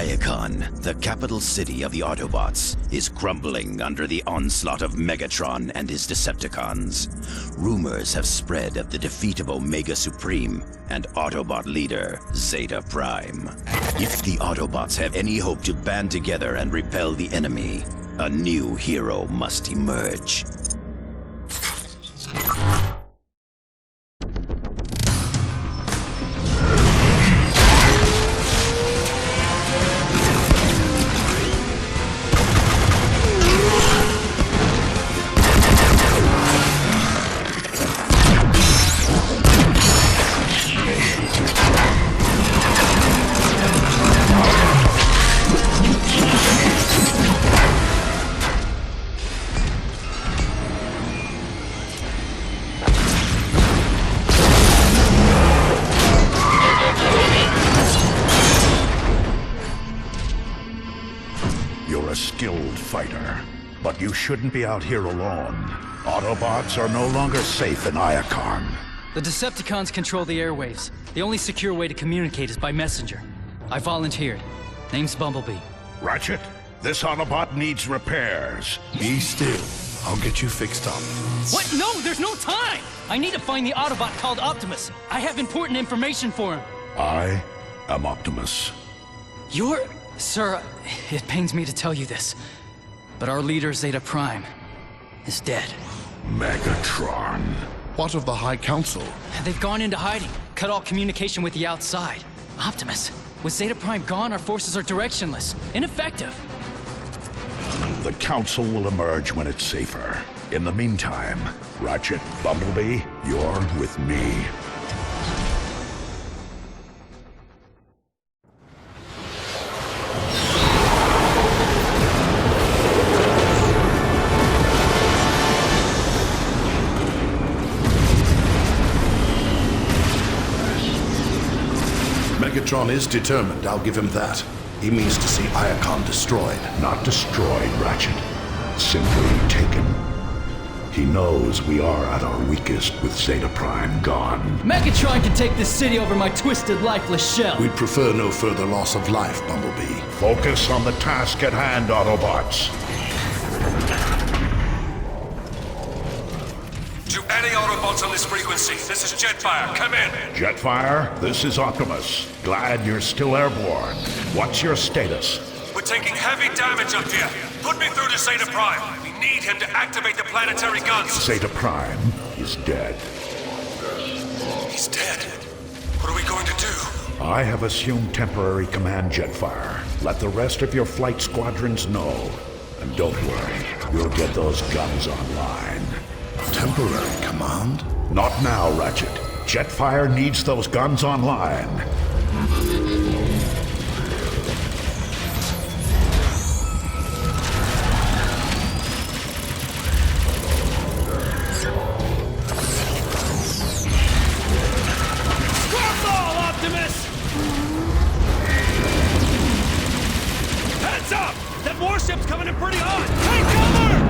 Iacon, the capital city of the Autobots, is crumbling under the onslaught of Megatron and his Decepticons. Rumors have spread of the defeat of Omega Supreme and Autobot leader Zeta Prime. If the Autobots have any hope to band together and repel the enemy, a new hero must emerge. But you shouldn't be out here alone. Autobots are no longer safe in Iacon. The Decepticons control the airwaves. The only secure way to communicate is by messenger. I volunteered. Name's Bumblebee. Ratchet, this Autobot needs repairs. Be still. I'll get you fixed up. What? No, there's no time! I need to find the Autobot called Optimus. I have important information for him. I am Optimus. You're... Sir, it pains me to tell you this, but our leader, Zeta Prime, is dead. Megatron. What of the High Council? They've gone into hiding, cut all communication with the outside. Optimus, with Zeta Prime gone, our forces are directionless, ineffective. The Council will emerge when it's safer. In the meantime, Ratchet, Bumblebee, you're with me. Megatron is determined, I'll give him that. He means to see Iacon destroyed. Not destroyed, Ratchet. Simply taken. He knows we are at our weakest with Zeta Prime gone. Megatron can take this city over my twisted, lifeless shell. We'd prefer no further loss of life, Bumblebee. Focus on the task at hand, Autobots. To any Autobots on this frequency, this is Jetfire. Come in. Jetfire, this is Optimus. Glad you're still airborne. What's your status? We're taking heavy damage up here. Put me through to Zeta Prime. We need him to activate the planetary guns. Zeta Prime is dead. He's dead. What are we going to do? I have assumed temporary command, Jetfire. Let the rest of your flight squadrons know. And don't worry, we'll get those guns online. Temporary command? Not now, Ratchet. Jetfire needs those guns online. Ball, Optimus! Heads up! That warship's coming in pretty hot! Take cover!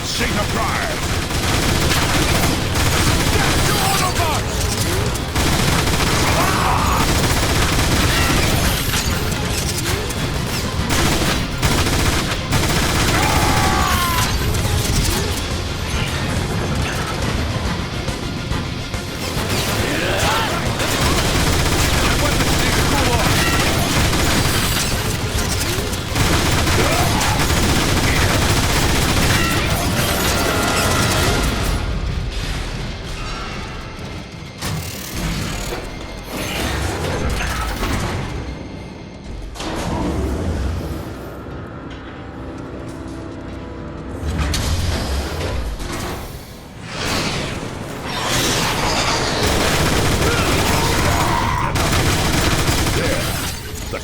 Zeta Prime! Get to Autobots!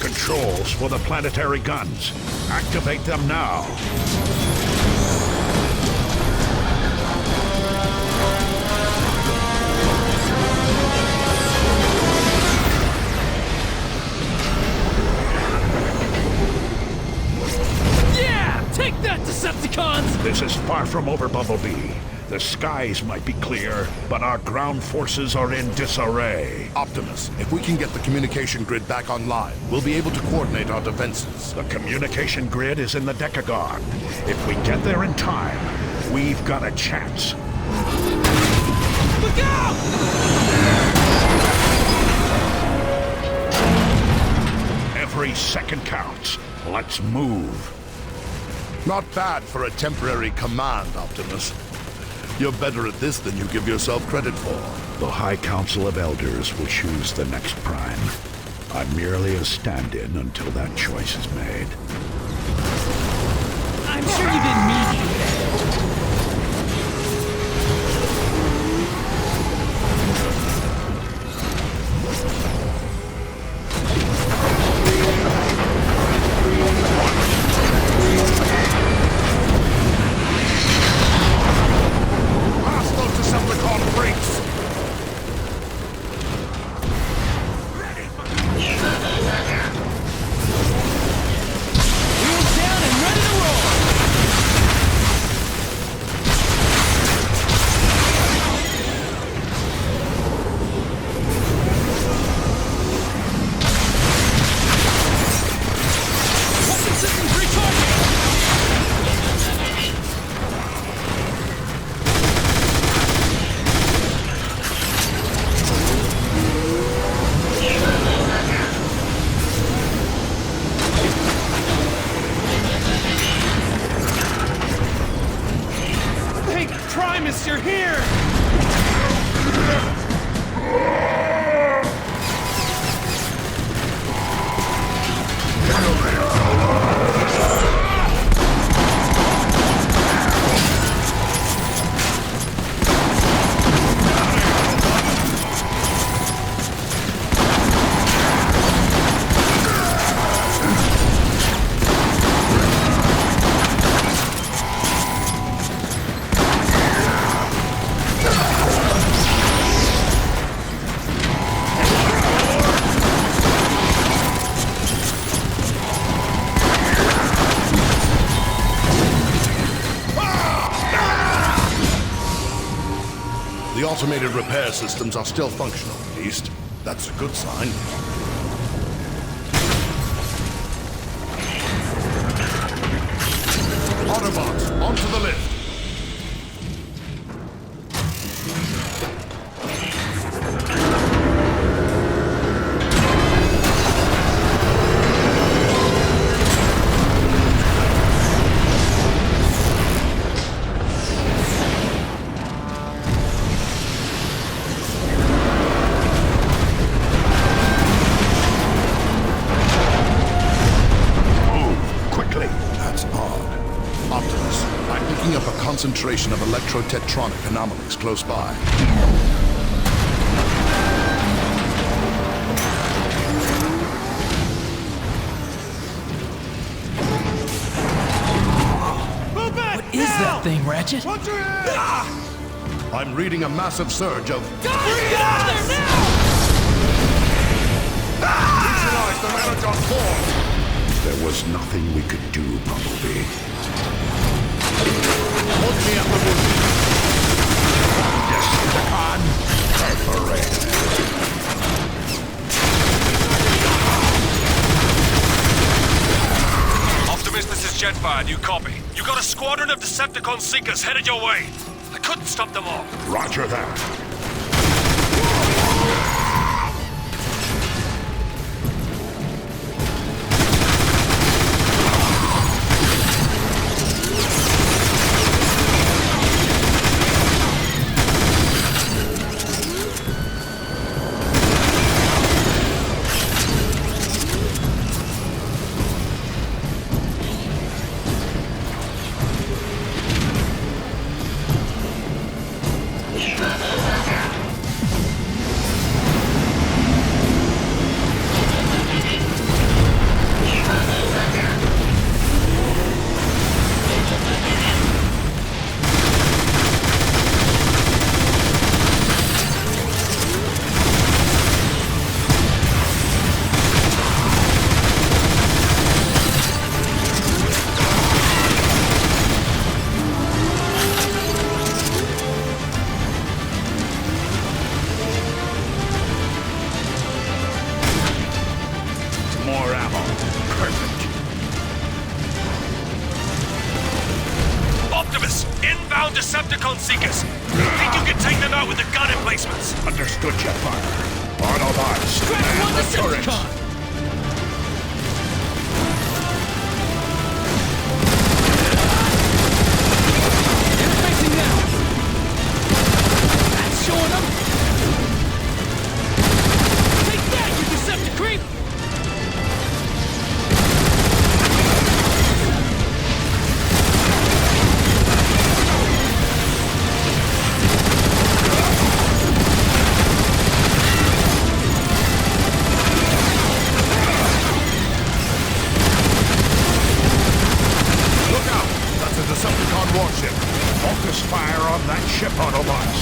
Controls for the planetary guns. Activate them now. Yeah! Take that, Decepticons! This is far from over, Bumblebee. The skies might be clear, but our ground forces are in disarray. Optimus, if we can get the communication grid back online, we'll be able to coordinate our defenses. The communication grid is in the Decagon. If we get there in time, we've got a chance. Look out! Every second counts. Let's move. Not bad for a temporary command, Optimus. You're better at this than you give yourself credit for. The High Council of Elders will choose the next Prime. I'm merely a stand-in until that choice is made. I'm sure you didn't mean it. You're here! The automated repair systems are still functional, Beast. That's a good sign. Autobots, onto the lift! Concentration of electrotetronic anomalies close by. Move back! What is that thing, Ratchet? Watch your head! I'm reading a massive surge of... Guys, get out there now! Neutralize the Megatron force! There was nothing we could do, Bumblebee. Hold me at the roof. Decepticon, perforate. Optimus, this is Jetfire. Do you copy? You got a squadron of Decepticon Seekers headed your way. I couldn't stop them all. Roger that. Decepticon Seekers! Think you can take them out with the gun emplacements? Understood, Jetfire. Autobots, Crash man one the turrets. Decepticon! Interfacing now! That's showing them! Take that, you Decepticreep! Decepticon warship. Focus fire on that ship, Autobots.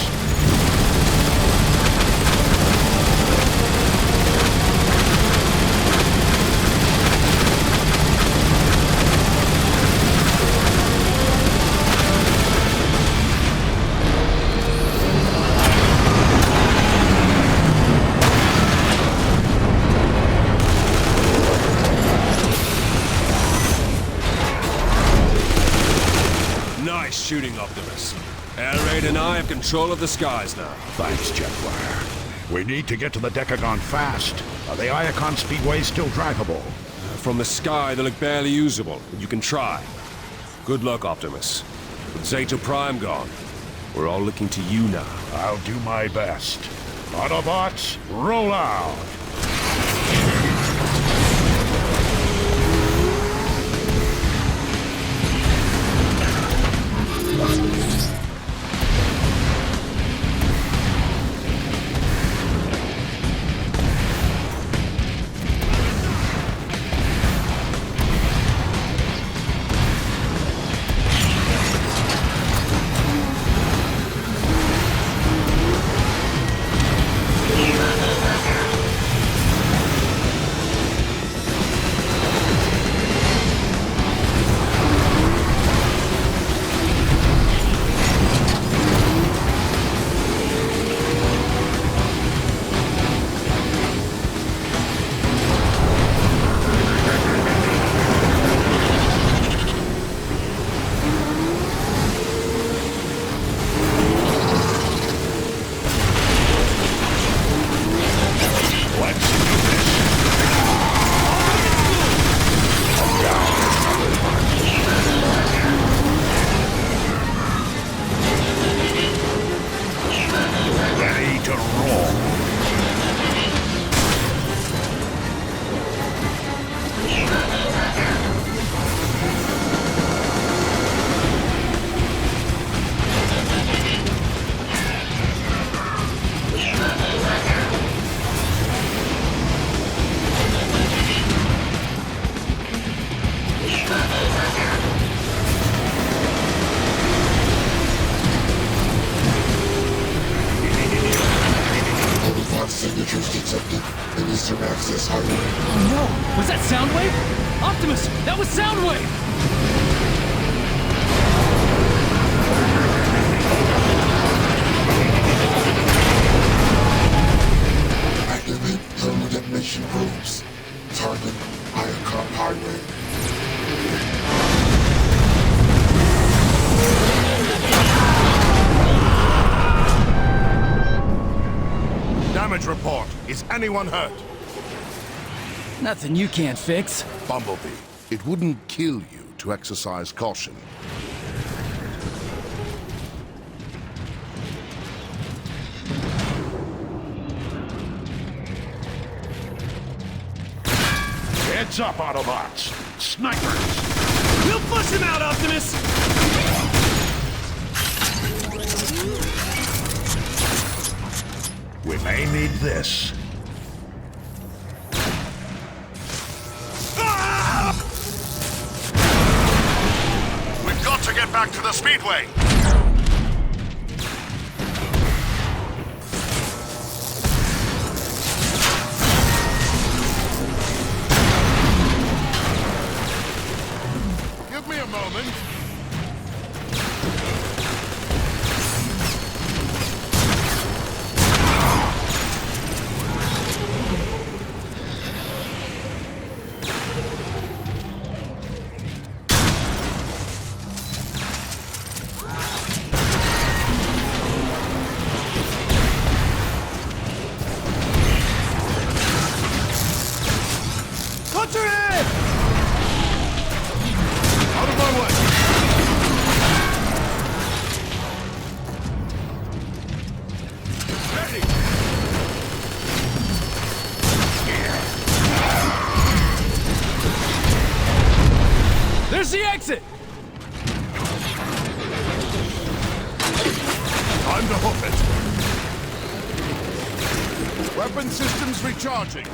Nice shooting, Optimus. Air Raid and I have control of the skies now. Thanks, Jetfire. We need to get to the Decagon fast. Are the Iacon speedways still drivable? From the sky, they look barely usable, but you can try. Good luck, Optimus. With Zeta Prime gone, we're all looking to you now. I'll do my best. Autobots, roll out! Signatures detected in Eastern Access Highway. Oh no! Was that Soundwave? Optimus! That was Soundwave! Damage report. Is anyone hurt? Nothing you can't fix. Bumblebee, it wouldn't kill you to exercise caution. Heads up, Autobots! Snipers! We'll flush him out, Optimus! We may need this. We've got to get back to the Speedway! Give me a moment. Punch her head! Out of my way! Ready! There's the exit! Time to hoof it! Weapon systems recharging.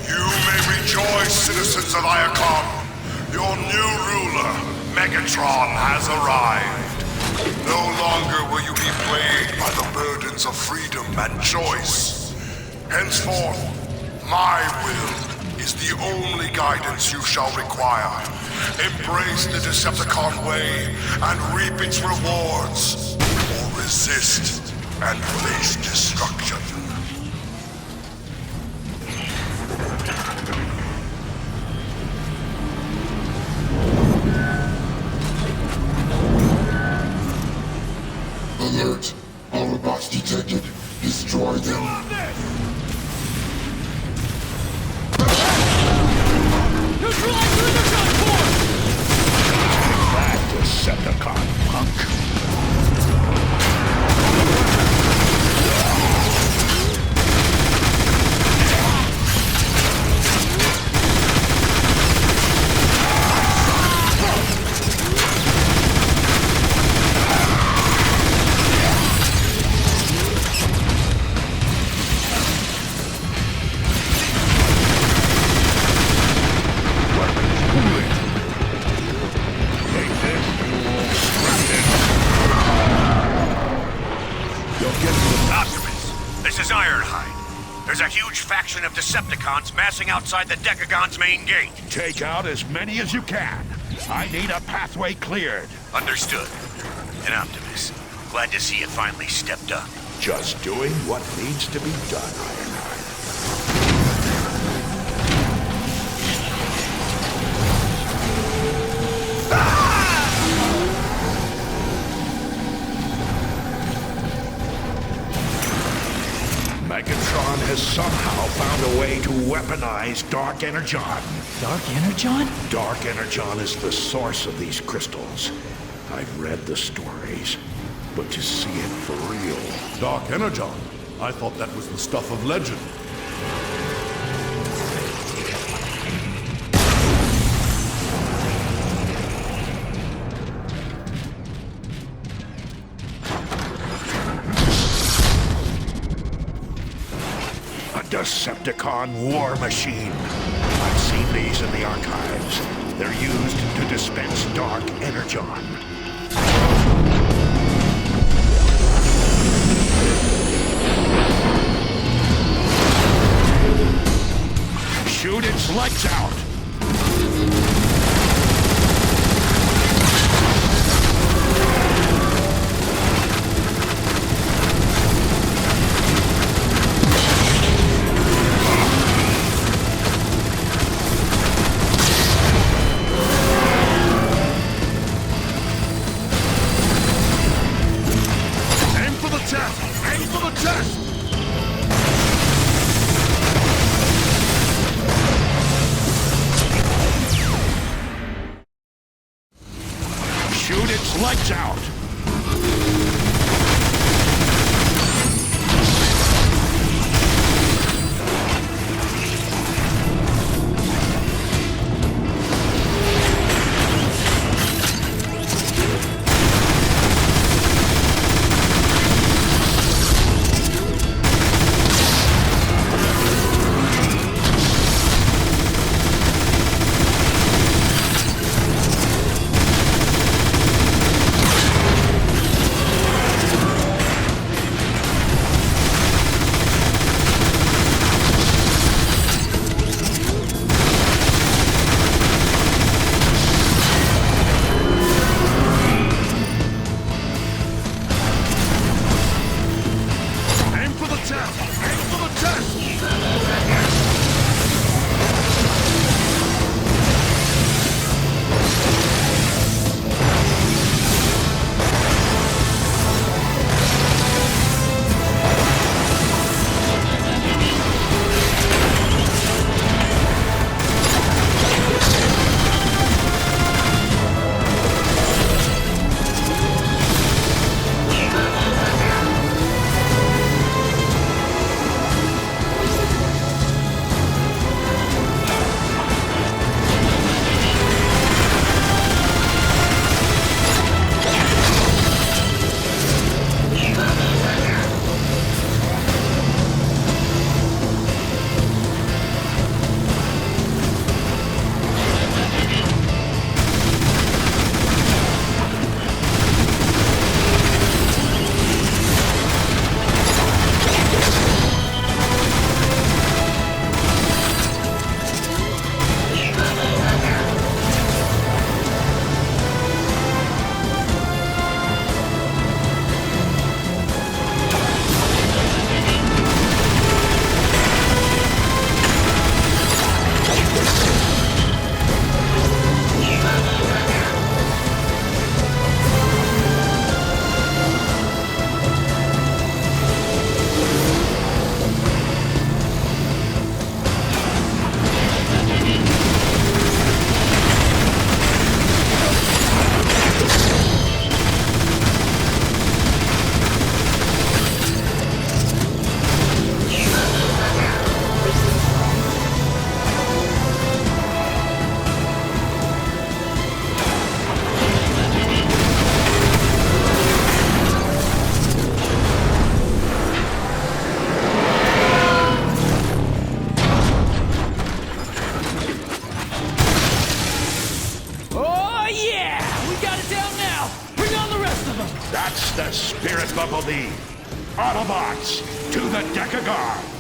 You may rejoice, citizens of Iacon. Your new ruler, Megatron, has arrived. No longer will you be plagued by the burdens of freedom and choice. Henceforth, my will is the only guidance you shall require. Embrace the Decepticon way and reap its rewards, or resist and face destruction. Alert. Autobots detected. Destroy them. Neutralize your Megatron force! That Decepticon punk. Optimus, this is Ironhide. There's a huge faction of Decepticons massing outside the Decagon's main gate. Take out as many as you can. I need a pathway cleared. Understood. And Optimus, glad to see you finally stepped up. Just doing what needs to be done, Ironhide. Megatron has somehow found a way to weaponize Dark Energon. Dark Energon? Dark Energon is the source of these crystals. I've read the stories, but to see it for real... Dark Energon? I thought that was the stuff of legend. Decepticon war machine. I've seen these in the archives. They're used to dispense Dark Energon. Shoot its legs out! Aim for the chest! chest! Aim for the chest! That's the spirit, Bumblebee. Autobots, to the Decagon!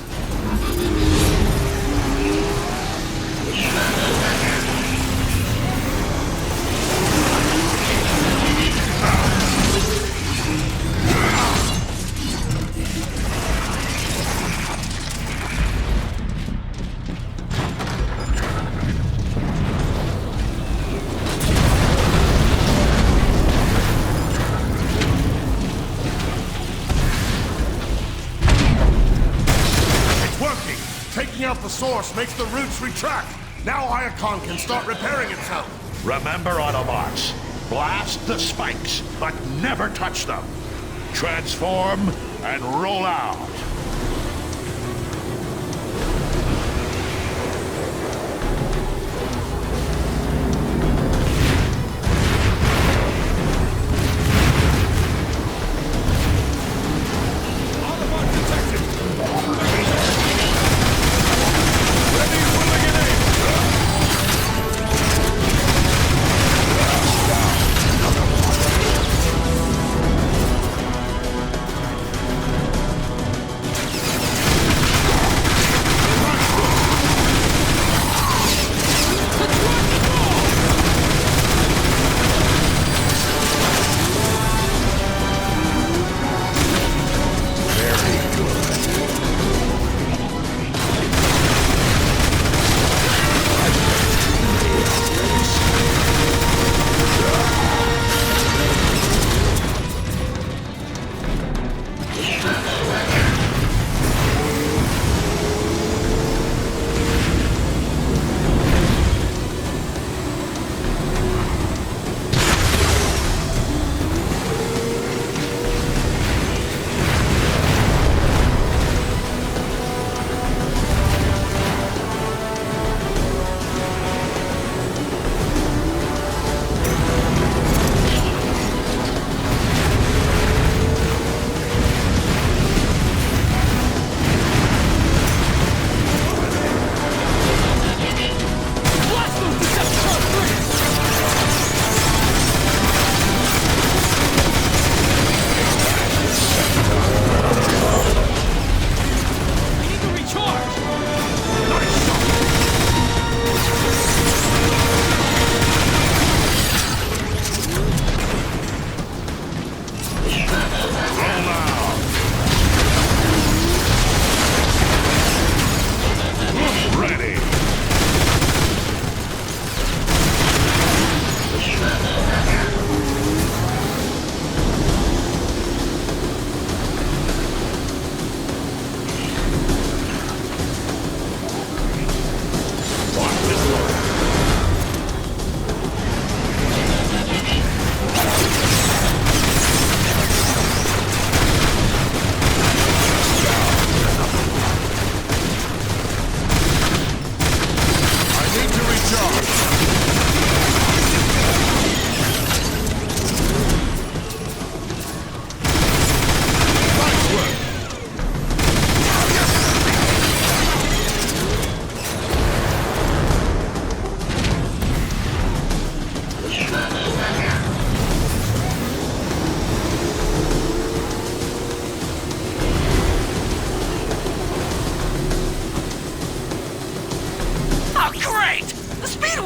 Taking out the source makes the roots retract. Now Iacon can start repairing itself. Remember, Autobots, blast the spikes, but never touch them. Transform and roll out.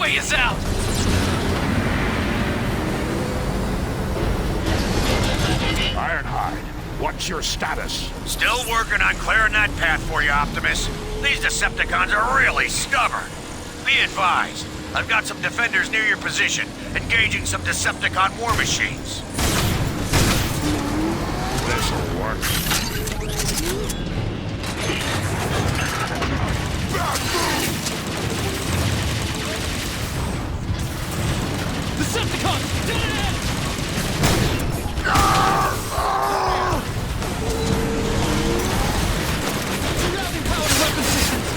way is out! Ironhide, what's your status? Still working on clearing that path for you, Optimus. These Decepticons are really stubborn. Be advised, I've got some defenders near your position, engaging some Decepticon war machines. This'll work. Decepticons! Dead ahead! Surrounding powered weapon systems!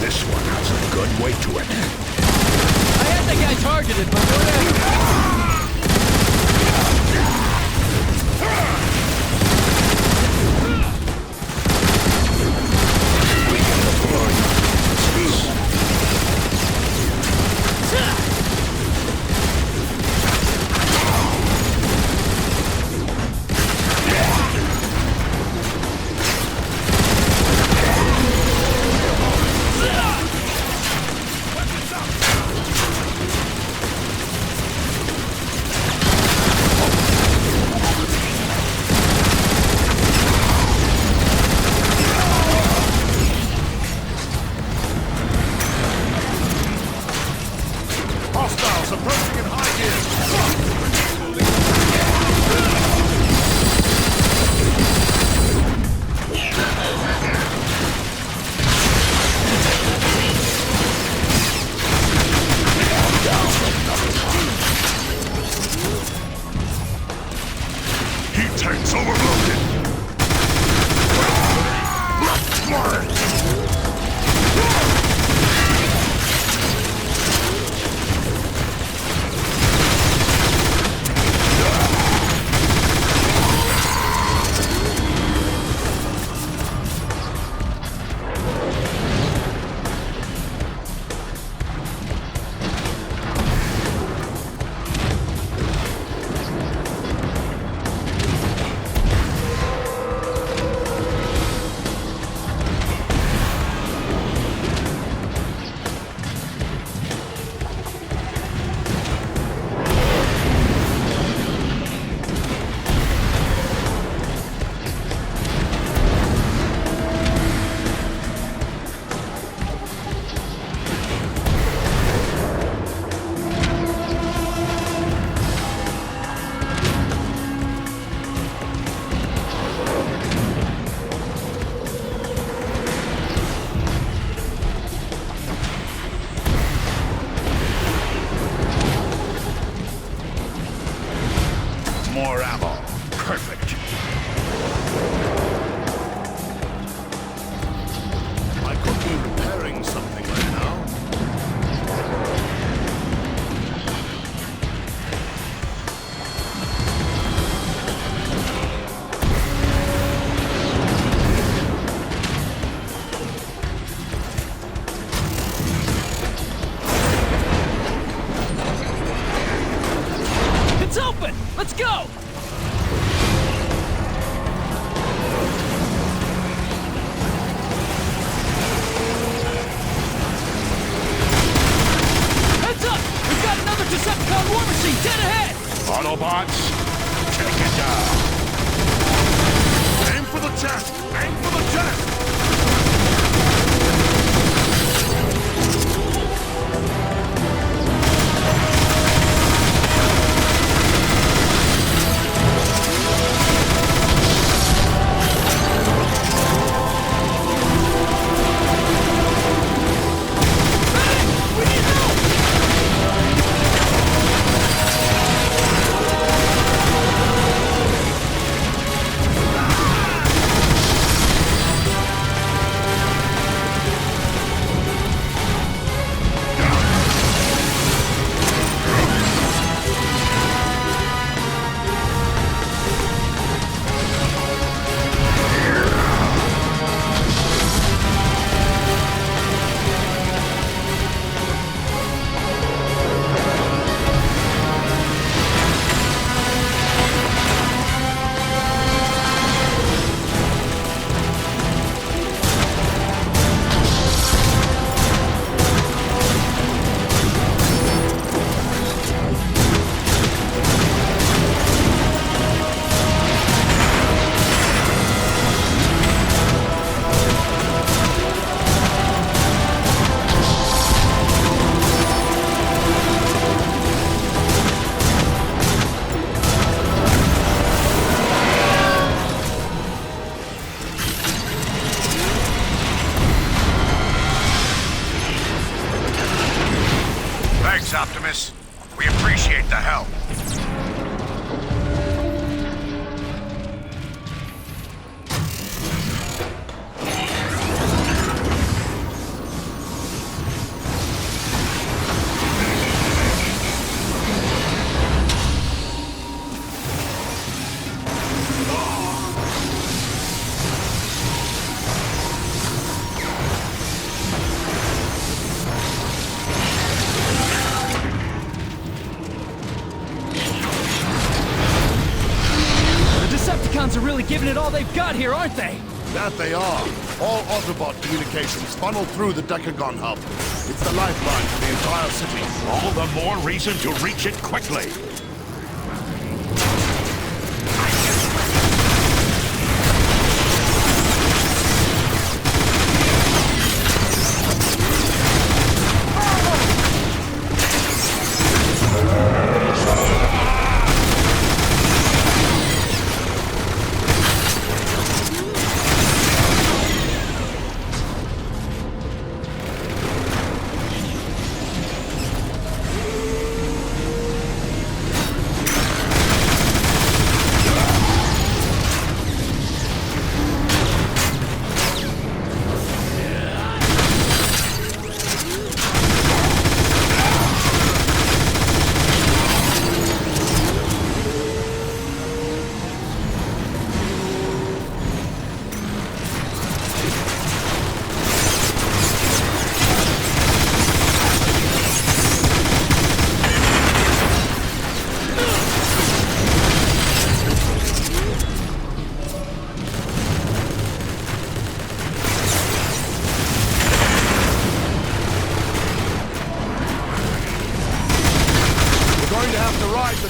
This one has a good weight to it. I had that guy targeted, but whatever. Hostiles approaching in high gear. Heat tanks overloaded. More ammo. Perfect. I could be repairing something right now. It's open! Let's go! really giving it all they've got here, aren't they? That they are. All Autobot communications funnel through the Decagon hub. It's the lifeline for the entire city. All the more reason to reach it quickly.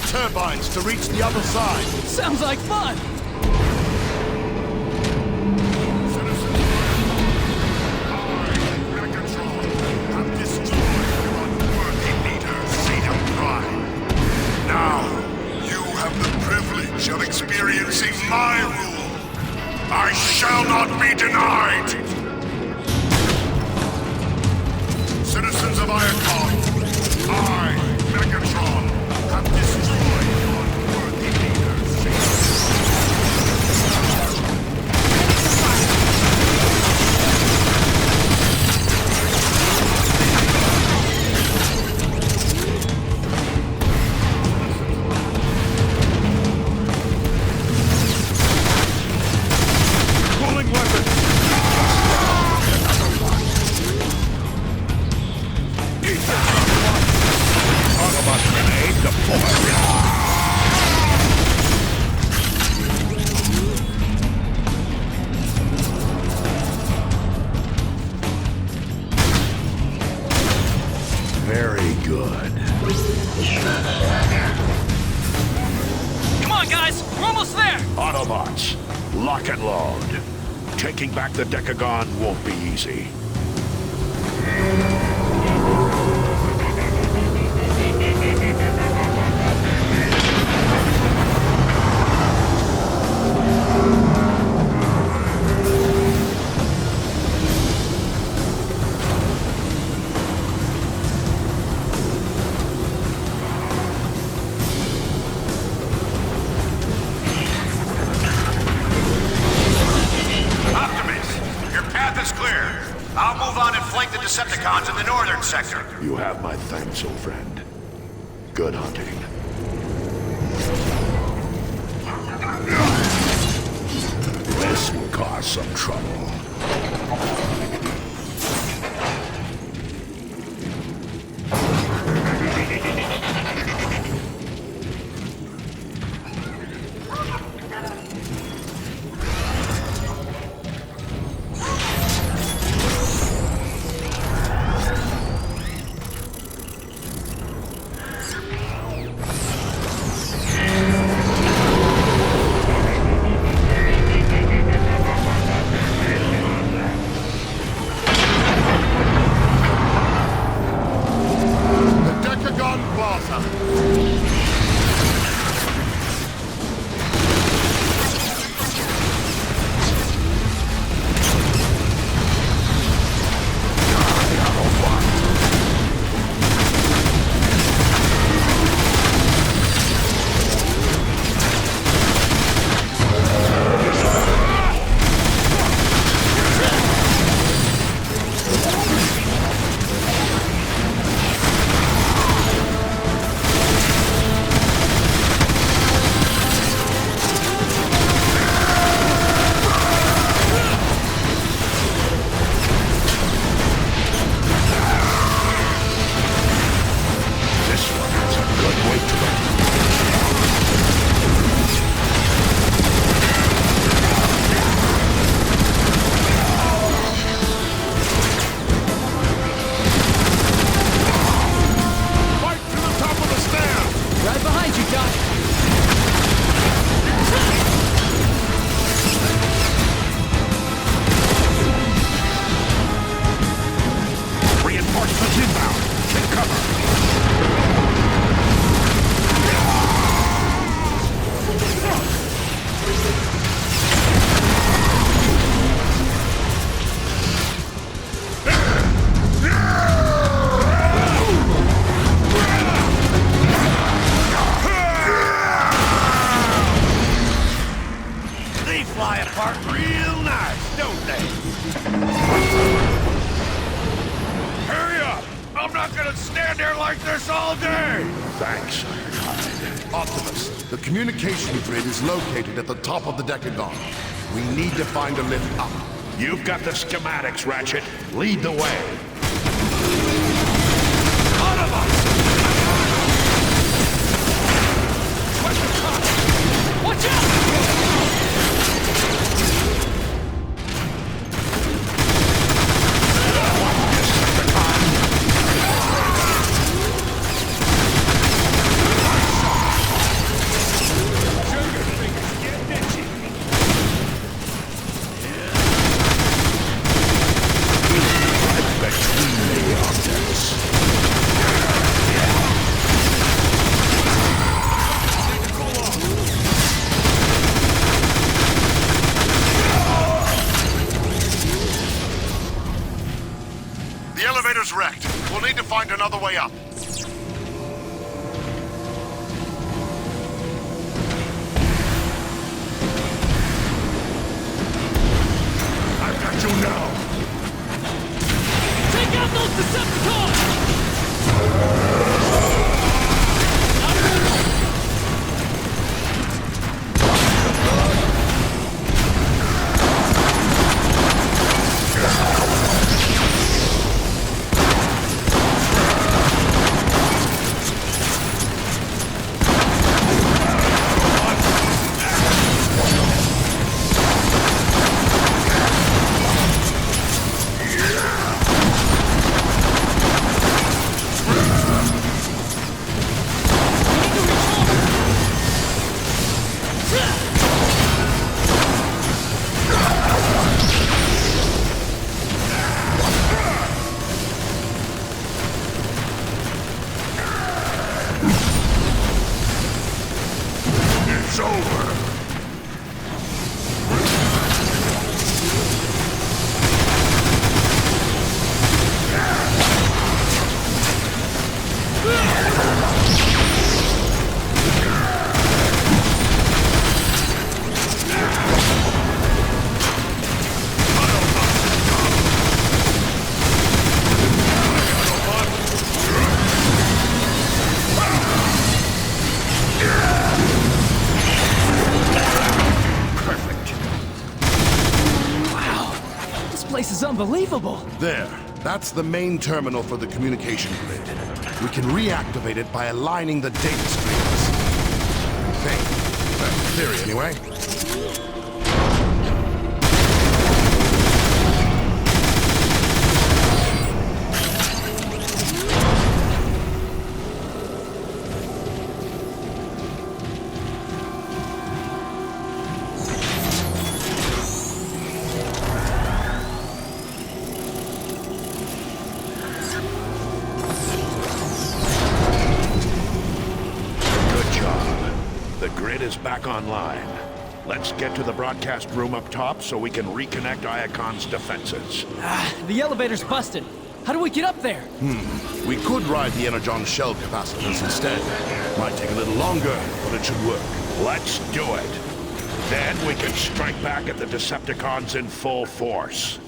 Turbines to reach the other side. Sounds like fun! Megatron have destroyed your unworthy leader, Zeta Prime. Now, you have the privilege of experiencing my rule. I shall not be denied! Citizens of Iacon, I, Megatron, have destroyed your unworthy leader, Pulling weapons! Autobot grenade deployed! Very good. Come on, guys! We're almost there! Autobots, lock and load. Taking back the Decagon won't be easy. Decepticons in the northern sector. You have my thanks, old friend. Good hunting. This will cause some trouble. real nice, don't they? Hurry up! I'm not gonna stand here like this all day! Thanks. Optimus, the communication grid is located at the top of the Decagon. We need to find a lift up. You've got the schematics, Ratchet. Lead the way. Autobots! Watch out! The elevator's wrecked. We'll need to find another way up. I've got you now. Take out those Decepticons! It's over. This place is unbelievable! There. That's the main terminal for the communication grid. We can reactivate it by aligning the data streams. Think. That's the theory, anyway. Good job. The grid is back online. Let's get to the broadcast room up top so we can reconnect Iacon's defenses. The elevator's busted. How do we get up there? We could ride the Energon shell capacitors instead. Might take a little longer, but it should work. Let's do it. Then we can strike back at the Decepticons in full force.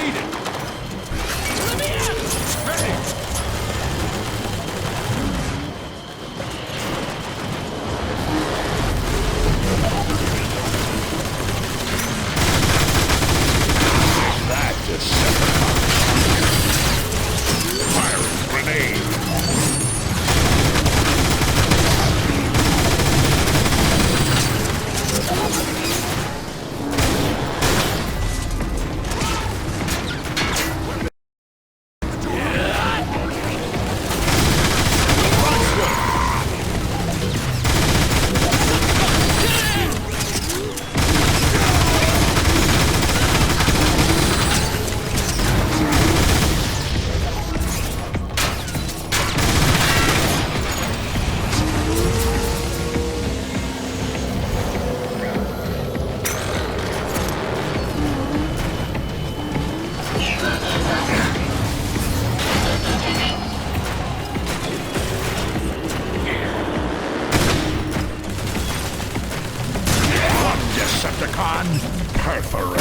defeated! Let me in! Ready! That Decepticon. Firing grenade. Decepticon, perforate.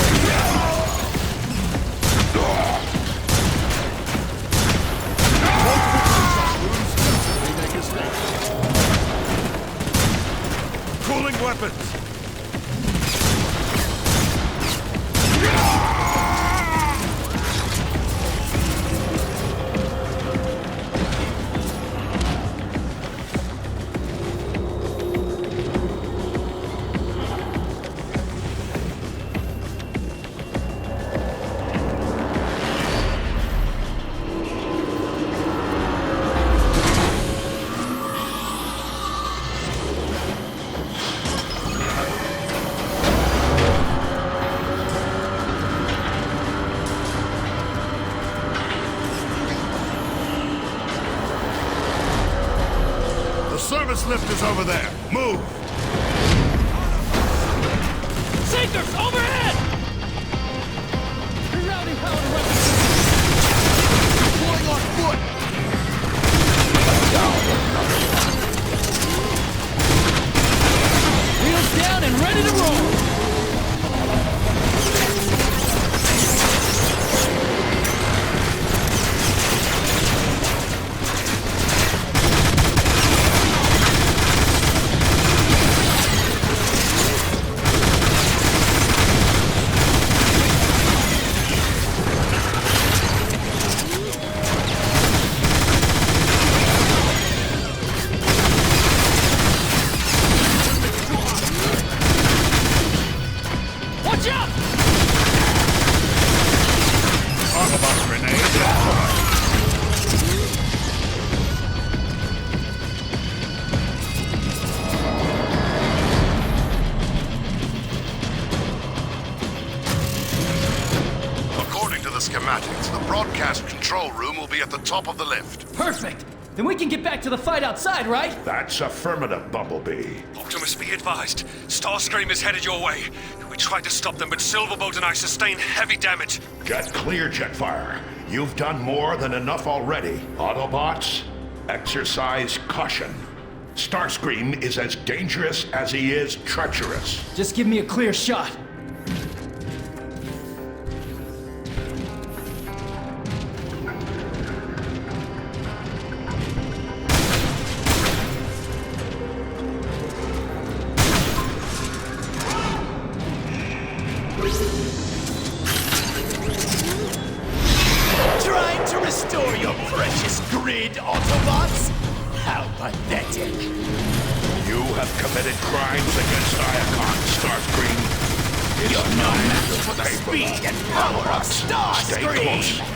Cooling weapons! Service lift is over there. Move! Sinkers, overhead! Rerouting power to weapons. Deploying on foot! Wheels down and ready to roll! Watch out! Autobot grenade deployed. According to the schematics, the broadcast control room will be at the top of the lift. Perfect! Then we can get back to the fight outside, right? That's affirmative, Bumblebee. Optimus, be advised. Starscream is headed your way. We tried to stop them, but Silverbolt and I sustained heavy damage. Get clear, Jetfire. You've done more than enough already. Autobots, exercise caution. Starscream is as dangerous as he is treacherous. Just give me a clear shot. Trying to restore your precious grid, Autobots? How pathetic. You have committed crimes against Iacon, Starscream. You're no match for the speed and power of Stay close. Starscream!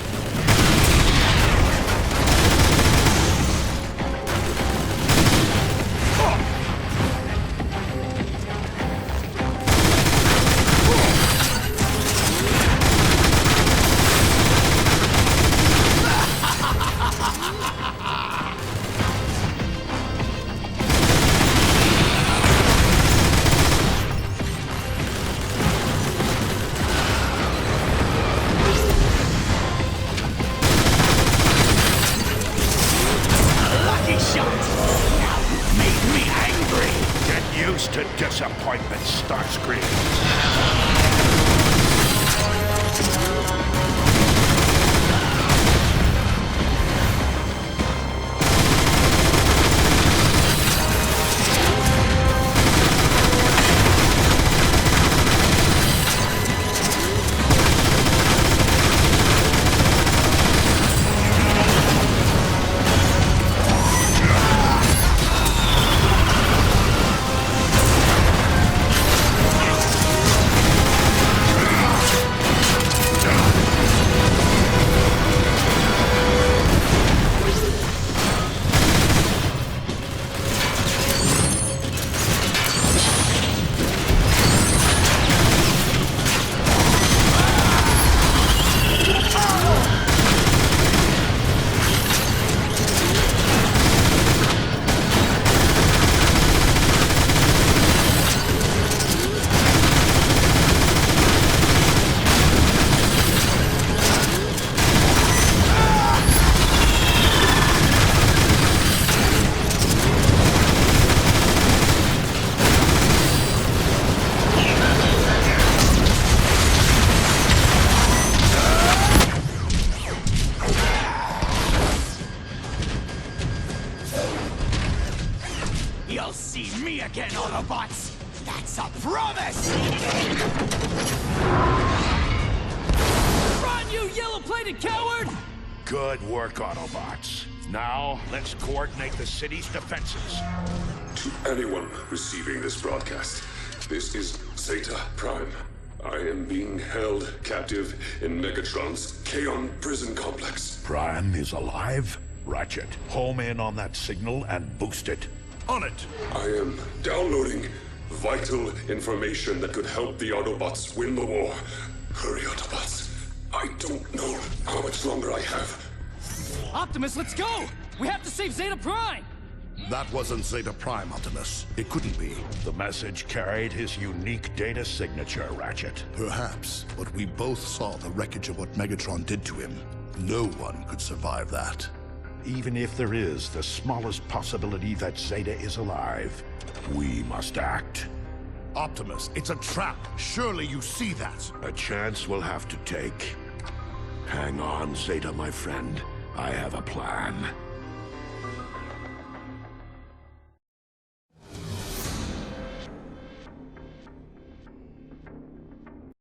again, Autobots! That's a promise! Run, you yellow-plated coward! Good work, Autobots. Now, let's coordinate the city's defenses. To anyone receiving this broadcast, this is Zeta Prime. I am being held captive in Megatron's Kaon prison complex. Prime is alive? Ratchet, home in on that signal and boost it. On it! I am downloading vital information that could help the Autobots win the war. Hurry, Autobots. I don't know how much longer I have. Optimus, let's go! We have to save Zeta Prime! That wasn't Zeta Prime, Optimus. It couldn't be. The message carried his unique data signature, Ratchet. Perhaps, but we both saw the wreckage of what Megatron did to him. No one could survive that. Even if there is the smallest possibility that Zeta is alive, we must act. Optimus, it's a trap. Surely you see that. A chance we'll have to take. Hang on, Zeta, my friend. I have a plan.